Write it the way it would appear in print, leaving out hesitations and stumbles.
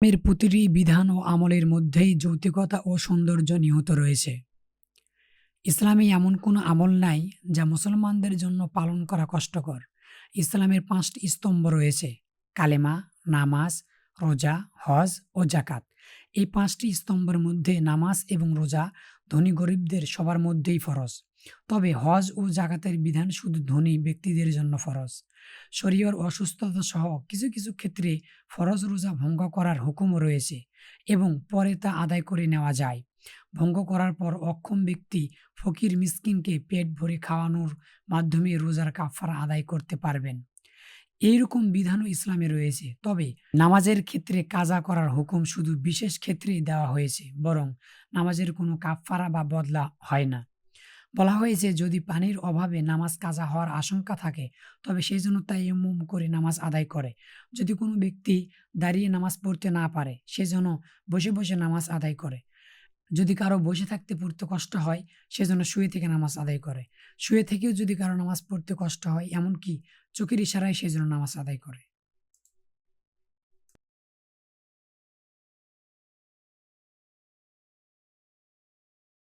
এর প্রতিটি বিধান ও আমলের মধ্যেই যৌক্তিকতা ও সৌন্দর্য নিহিত রয়েছে। ইসলামে এমন কোনো আমল নাই যা মুসলমানদের জন্য পালন করা কষ্টকর। ইসলামের ৫টি স্তম্ভ রয়েছে: কালেমা, নামাজ, রোজা, হজ ও জাকাত। এই ৫টি স্তম্ভের মধ্যে নামাজ এবং রোজা ধনী গরিবদের সবার মধ্যেই ফরজ। তবে হজ ও জাকাতের বিধান শুধু ধনী ব্যক্তিদের জন্য ফরজ। শরীয়র অসুস্থতা সহ কিছু কিছু ক্ষেত্রে ফরজ রোজা ভঙ্গ করার হুকুমও রয়েছে এবং পরে তা আদায় করে নেওয়া যায়। ভঙ্গ করার পর অক্ষম ব্যক্তি ফকির মিসকিনকে পেট ভরে খাওয়ানোর মাধ্যমে রোজার কাফারা আদায় করতে পারবেন। এইরকম বিধানও ইসলামে রয়েছে। তবে নামাজের ক্ষেত্রে কাজা করার হুকুম শুধু বিশেষ ক্ষেত্রেই দেওয়া হয়েছে, বরং নামাজের কোনো কাফারা বা বদলা হয় না। বলা হয়েছে, যদি পানির অভাবে নামাজ কাজা হওয়ার আশঙ্কা থাকে তবে সেই জন্য তায়াম্মুম করে নামাজ আদায় করে। যদি কোনো ব্যক্তি দাঁড়িয়ে নামাজ পড়তে না পারে সেজন্য বসে বসে নামাজ আদায় করে। যদি কারো বসে থাকতে পড়তে কষ্ট হয় সেজন্য শুয়ে থেকে নামাজ আদায় করে। শুয়ে থেকেও যদি কারো নামাজ পড়তে কষ্ট হয়, এমনকি চোখের ইশারায় সেজন্য নামাজ আদায় করে।